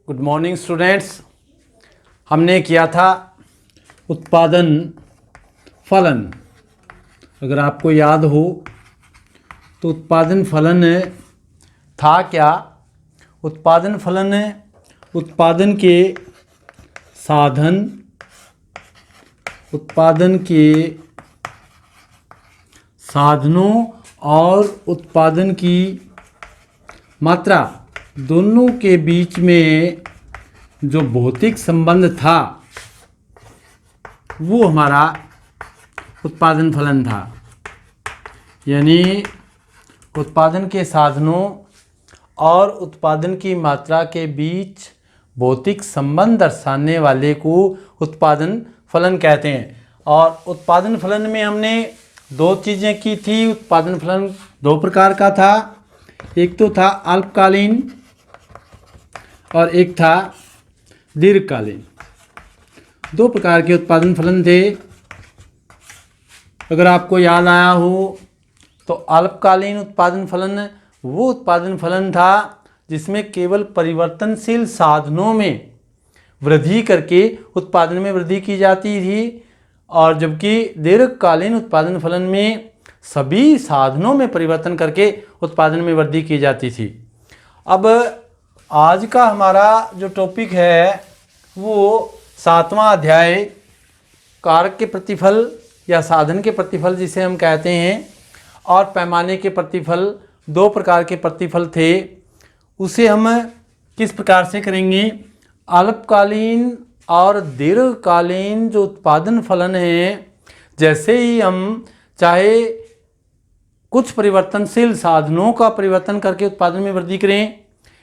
Good morning students. हमने किया था उत्पादन फलन। अगर आपको याद हो तो उत्पादन फलन था क्या? उत्पादन फलन उत्पादन के साधन, उत्पादन के साधनों और उत्पादन की मात्रा दोनों के बीच में जो भौतिक संबंध था वो हमारा उत्पादन फलन था। यानी उत्पादन के साधनों और उत्पादन की मात्रा के बीच भौतिक संबंध दर्शाने वाले को उत्पादन फलन कहते हैं। और उत्पादन फलन में हमने दो चीज़ें की थी। उत्पादन फलन दो प्रकार का था, एक तो था अल्पकालीन और एक था दीर्घकालीन। दो प्रकार के उत्पादन फलन थे। अगर आपको याद आया हो तो अल्पकालीन उत्पादन फलन वो उत्पादन फलन था जिसमें केवल परिवर्तनशील साधनों में वृद्धि करके उत्पादन में वृद्धि की जाती थी, और जबकि दीर्घकालीन उत्पादन फलन में सभी साधनों में परिवर्तन करके उत्पादन में वृद्धि की जाती थी। अब आज का हमारा जो टॉपिक है वो 7वां अध्याय कारक के प्रतिफल या साधन के प्रतिफल जिसे हम कहते हैं, और पैमाने के प्रतिफल। दो प्रकार के प्रतिफल थे, उसे हम किस प्रकार से करेंगे? अल्पकालीन और दीर्घकालीन जो उत्पादन फलन है, जैसे ही हम चाहे कुछ परिवर्तनशील साधनों का परिवर्तन करके उत्पादन में वृद्धि करें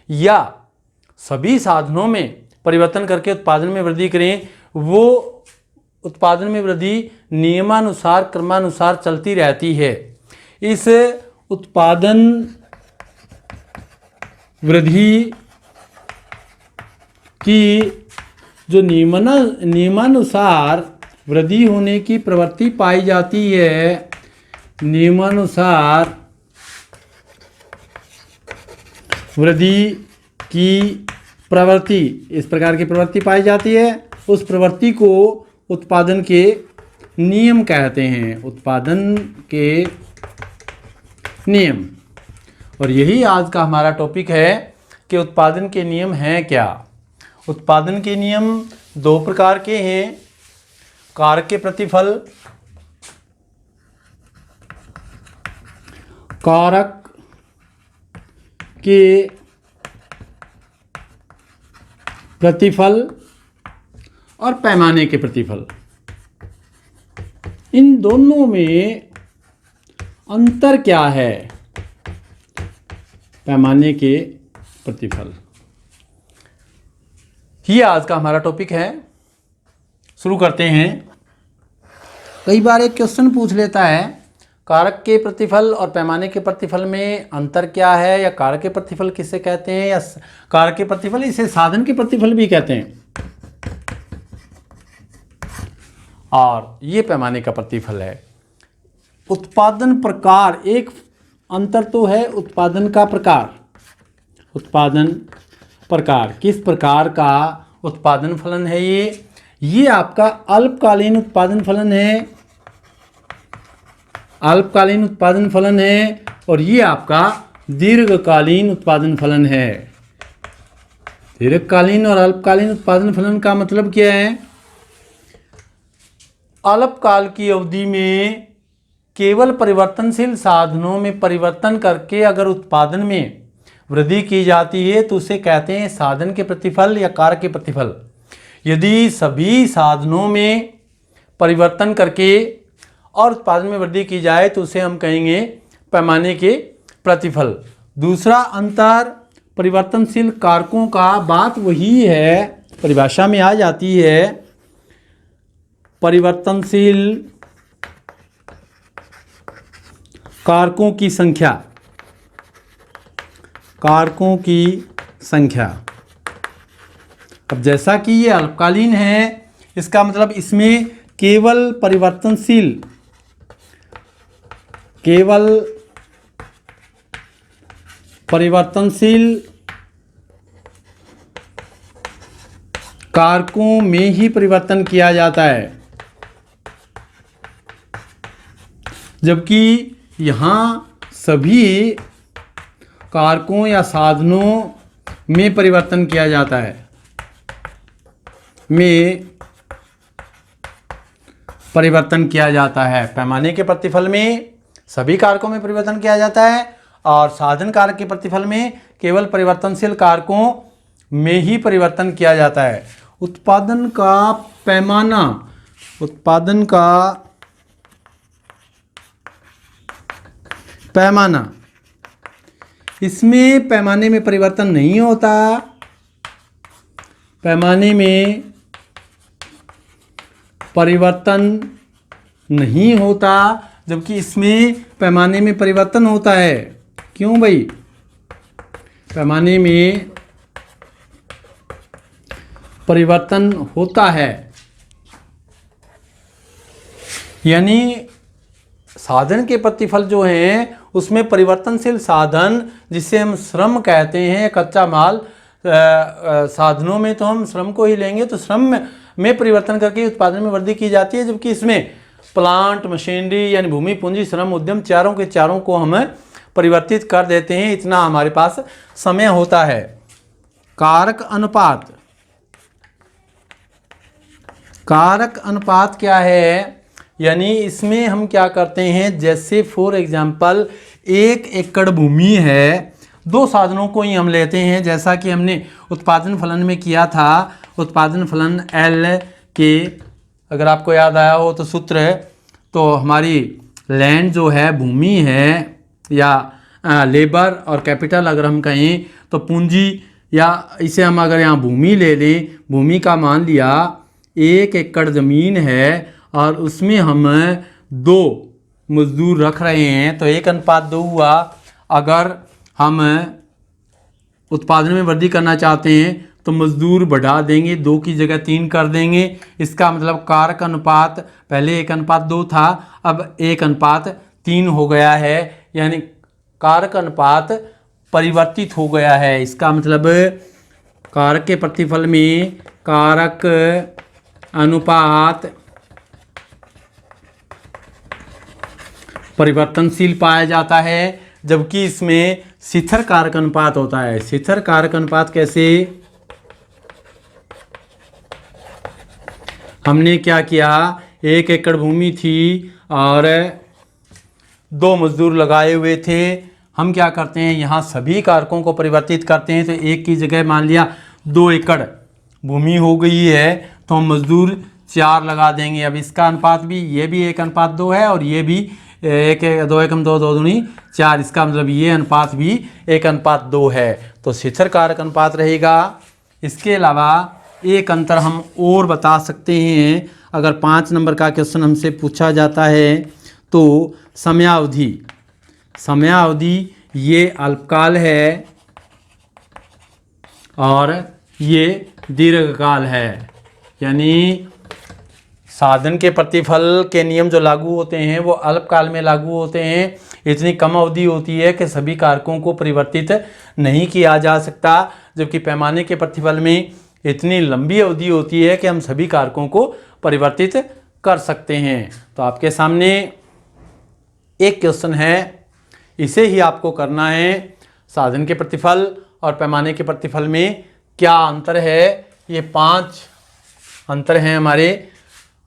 या सभी साधनों में परिवर्तन करके उत्पादन में वृद्धि करें, वो उत्पादन में वृद्धि नियमानुसार क्रमानुसार चलती रहती है। इस उत्पादन वृद्धि की जो नियमानुसार वृद्धि होने की प्रवृत्ति पाई जाती है, नियमानुसार वृद्धि की प्रवृत्ति, इस प्रकार की प्रवृत्ति पाई जाती है, उस प्रवृत्ति को उत्पादन के नियम कहते हैं। उत्पादन के नियम। और यही आज का हमारा टॉपिक है कि उत्पादन के नियम हैं क्या। उत्पादन के नियम दो प्रकार के हैं, कारक के प्रतिफल, कारक के प्रतिफल और पैमाने के प्रतिफल। इन दोनों में अंतर क्या है? पैमाने के प्रतिफल, ये आज का हमारा टॉपिक है। शुरू करते हैं। कई बार एक क्वेश्चन पूछ लेता है, कारक के प्रतिफल और पैमाने के प्रतिफल में अंतर क्या है, या कारक के प्रतिफल किसे कहते हैं, या कारक के प्रतिफल इसे साधन के प्रतिफल भी कहते हैं, और ये पैमाने का प्रतिफल है। उत्पादन प्रकार, एक अंतर तो है उत्पादन का प्रकार। उत्पादन प्रकार, किस प्रकार का उत्पादन फलन है ये आपका अल्पकालीन उत्पादन फलन है, अल्पकालीन उत्पादन फलन है, और ये आपका दीर्घकालीन उत्पादन फलन है। दीर्घकालीन और अल्पकालीन उत्पादन फलन का मतलब क्या है? अल्पकाल की अवधि में केवल परिवर्तनशील साधनों में परिवर्तन करके अगर उत्पादन में वृद्धि की जाती है तो उसे कहते हैं साधन के प्रतिफल या कारक के प्रतिफल। यदि सभी साधनों में परिवर्तन करके और उत्पादन में वृद्धि की जाए तो उसे हम कहेंगे पैमाने के प्रतिफल। दूसरा अंतर परिवर्तनशील कारकों का, बात वही है, परिभाषा में आ जाती है। परिवर्तनशील कारकों की संख्या, कारकों की संख्या। अब जैसा कि ये अल्पकालीन है, इसका मतलब इसमें केवल परिवर्तनशील, केवल परिवर्तनशील कारकों में ही परिवर्तन किया जाता है, जबकि यहाँ सभी कारकों या साधनों में परिवर्तन किया जाता है, में परिवर्तन किया जाता है। पैमाने के प्रतिफल में सभी कारकों में परिवर्तन किया जाता है और साधन कारक के प्रतिफल में केवल परिवर्तनशील कारकों में ही परिवर्तन किया जाता है। उत्पादन का पैमाना, उत्पादन का पैमाना, इसमें पैमाने में परिवर्तन नहीं होता, पैमाने में परिवर्तन नहीं होता, जबकि इसमें पैमाने में परिवर्तन होता है। क्यों भाई? पैमाने में परिवर्तन होता है, यानी साधन के प्रतिफल जो हैं उसमें परिवर्तनशील साधन, जिसे हम श्रम कहते हैं, कच्चा माल, साधनों में तो हम श्रम को ही लेंगे, तो श्रम में परिवर्तन करके उत्पादन में वृद्धि की जाती है, जबकि इसमें प्लांट, मशीनरी यानी भूमि, पूंजी, श्रम, उद्यम चारों के चारों को हम परिवर्तित कर देते हैं। इतना हमारे पास समय होता है। कारक अनुपात, कारक अनुपात क्या है? यानी इसमें हम क्या करते हैं, जैसे फॉर एग्जांपल 1 एकड़ भूमि है, 2 साधनों को ही हम लेते हैं, जैसा कि हमने उत्पादन फलन में किया था। उत्पादन फलन L के, अगर आपको याद आया हो तो सूत्र है, तो हमारी लैंड जो है, भूमि है, या लेबर और कैपिटल अगर हम कहें तो पूंजी, या इसे हम अगर यहाँ भूमि ले लें, भूमि का मान लिया 1 एकड़ ज़मीन है और उसमें हम 2 मजदूर रख रहे हैं, तो 1:2 हुआ। अगर हम उत्पादन में वृद्धि करना चाहते हैं तो मजदूर बढ़ा देंगे, 2 की जगह 3 कर देंगे। इसका मतलब कारक अनुपात पहले 1:2 था, अब 1:3 हो गया है, यानी कारक अनुपात परिवर्तित हो गया है। इसका मतलब कारक के प्रतिफल में कारक अनुपात परिवर्तनशील पाया जाता है, जबकि इसमें शिथिल कारक अनुपात होता है। शिथिल कारक अनुपात कैसे? हमने क्या किया, 1 एकड़ भूमि थी और 2 मजदूर लगाए हुए थे। हम क्या करते हैं, यहाँ सभी कारकों को परिवर्तित करते हैं, तो 1 की जगह मान लिया 2 एकड़ भूमि हो गई है, तो हम मजदूर 4 लगा देंगे। अब इसका अनुपात भी, ये भी 1:2 है और ये भी 2 एकम 2 2 दूनी 4, इसका मतलब ये अनुपात भी 1:2 है, तो शिथिल कारक अनुपात रहेगा। इसके अलावा एक अंतर हम और बता सकते हैं, अगर 5 नंबर का क्वेश्चन हमसे पूछा जाता है तो समयावधि, समयावधि ये अल्पकाल है और ये दीर्घकाल है। यानी साधन के प्रतिफल के नियम जो लागू होते हैं वो अल्पकाल में लागू होते हैं। इतनी कम अवधि होती है कि सभी कारकों को परिवर्तित नहीं किया जा सकता, जबकि पैमाने के प्रतिफल में इतनी लंबी अवधि होती है कि हम सभी कारकों को परिवर्तित कर सकते हैं। तो आपके सामने एक क्वेश्चन है, इसे ही आपको करना है। साधन के प्रतिफल और पैमाने के प्रतिफल में क्या अंतर है? ये 5 अंतर हैं हमारे।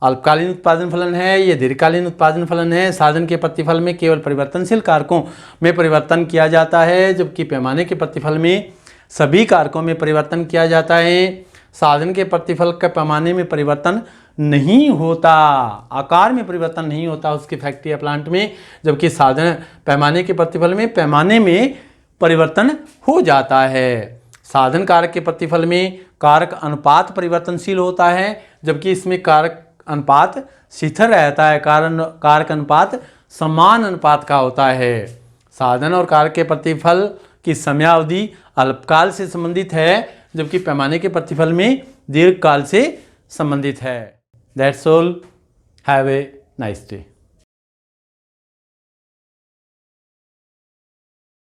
अल्पकालीन उत्पादन फलन है, ये दीर्घकालीन उत्पादन फलन है। साधन के प्रतिफल में केवल परिवर्तनशील कारकों में परिवर्तन किया जाता है, जबकि पैमाने के प्रतिफल में सभी कारकों में परिवर्तन किया जाता है। साधन के प्रतिफल का पैमाने में परिवर्तन नहीं होता, आकार में परिवर्तन नहीं होता उसके फैक्ट्री या प्लांट में, जबकि साधन पैमाने के प्रतिफल में पैमाने में परिवर्तन हो जाता है। साधन कारक के प्रतिफल में कारक अनुपात परिवर्तनशील होता है, जबकि इसमें कारक अनुपात शिथिल रहता है, कारण कारक अनुपात समान अनुपात का होता है। साधन और कारक के प्रतिफल की समयावधि अल्पकाल से संबंधित है, जबकि पैमाने के प्रतिफल में दीर्घकाल से संबंधित है। That's all, have a nice day.